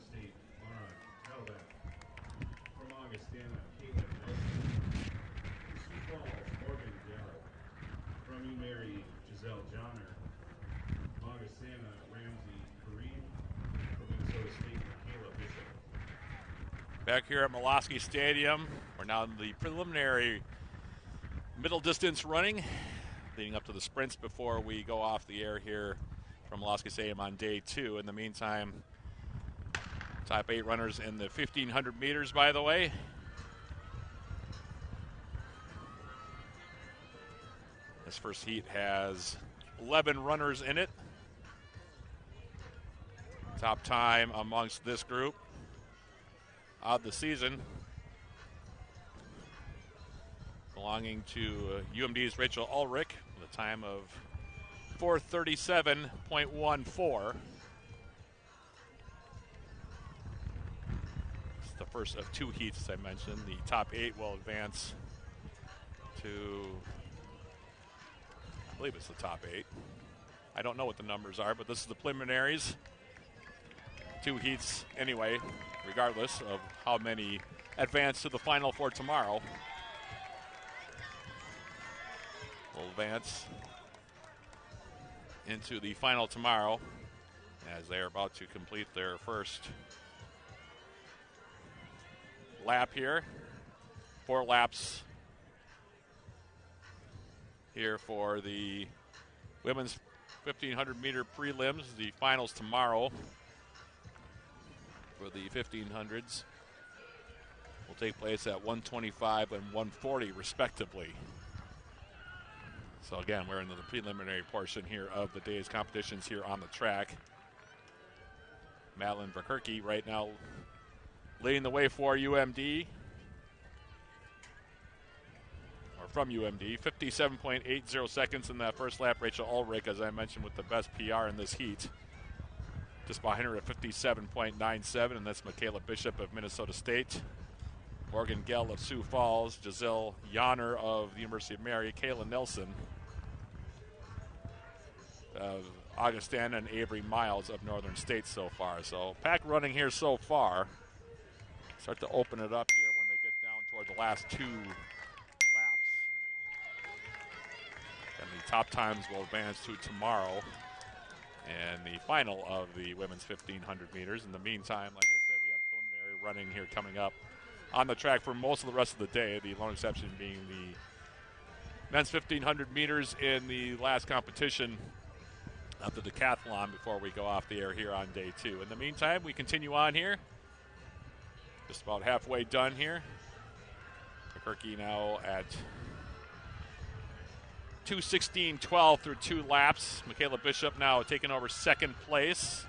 State, Mara Talbot. From Augustana, Caitlin Nelson. Sioux Falls, Morgan Gallup. From UMary, Giselle Johnner. From Augustana, Ramsey Kareem. From Minnesota State, Michaela Bishop. Back here at Molosky Stadium, we're now in the preliminary middle distance running, leading up to the sprints before we go off the air here from Molosky Stadium on day 2. In the meantime, top 8 runners in the 1,500 meters, by the way. This first heat has 11 runners in it. Top time amongst this group of the season, belonging to UMD's Rachel Ulrich with a time of 4:37.14. It's the first of 2 heats, as I mentioned. The top 8 will advance to, I believe it's the top 8. I don't know what the numbers are, but this is the preliminaries. 2 heats anyway, regardless of how many advance to the final for tomorrow. Will advance into the final tomorrow as they are about to complete their first lap here. 4 laps here for the women's 1,500 meter prelims. The finals tomorrow for the 1,500s will take place at 1:25 and 1:40 respectively. So again, we're into the preliminary portion here of the day's competitions here on the track. Madeline Verkerke right now leading the way for UMD, or from UMD. 57.80 seconds in that first lap. Rachel Ulrich, as I mentioned, with the best PR in this heat. Just behind her at 57.97, and that's Michaela Bishop of Minnesota State. Morgan Gell of Sioux Falls, Giselle Johnner of the University of Mary, Kayla Nelson of Augustana, and Avery Miles of Northern State so far. So pack running here so far. Start to open it up here when they get down toward the last 2 laps. And the top times will advance to tomorrow and the final of the women's 1,500 meters. In the meantime, like I said, we have preliminary running here coming up on the track for most of the rest of the day, the lone exception being the men's 1,500 meters in the last competition of the decathlon before we go off the air here on day 2. In the meantime, we continue on here. Just about halfway done here. Verkerke now at 2:16.12 through 2 laps. Michaela Bishop now taking over second place.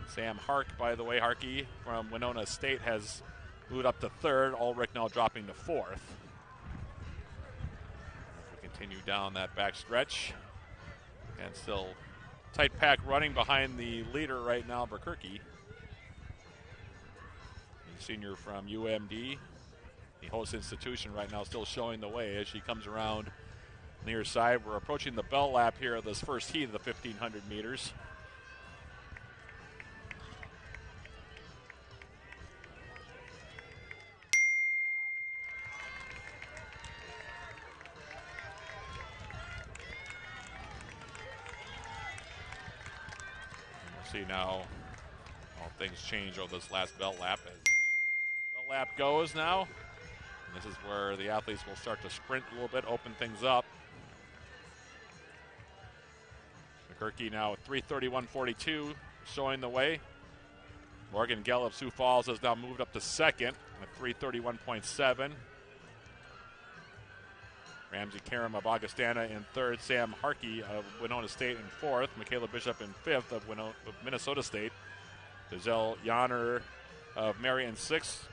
Sam Hark, by the way, Harkey from Winona State has moved up to 3rd. Ulrich now dropping to 4th. As we continue down that back stretch. And still tight pack running behind the leader right now, Verkerke. The senior from UMD, the host institution right now, still showing the way as she comes around near side. We're approaching the bell lap here of this first heat of the 1,500 meters. We'll see now how things change over this last bell lap as the bell lap goes now. And this is where the athletes will start to sprint a little bit, open things up. Verkerke now at 3:31.42, showing the way. Morgan Gell of Sioux Falls has now moved up to 2nd at 3:31.7. Ramsey Karam of Augustana in 3rd. Sam Harkey of Winona State in 4th. Michaela Bishop in 5th of Minnesota State. Giselle Johnner of Mary in 6th.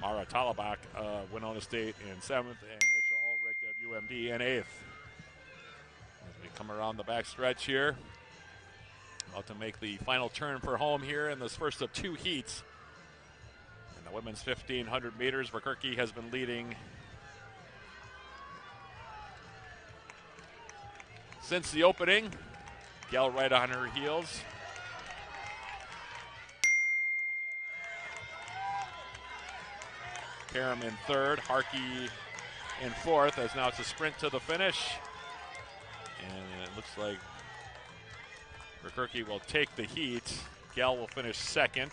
Mara Talabak of Winona State in 7th. And Rachel Ulrich of UMD in 8th. As we come around the back stretch here, about to make the final turn for home here in this first of 2 heats. In the women's 1,500 meters, Verkerke has been leading since the opening. Gell right on her heels. Karam in third, Harkey in fourth, as now it's a sprint to the finish. And it looks like Verkerke will take the heat. Gell will finish second.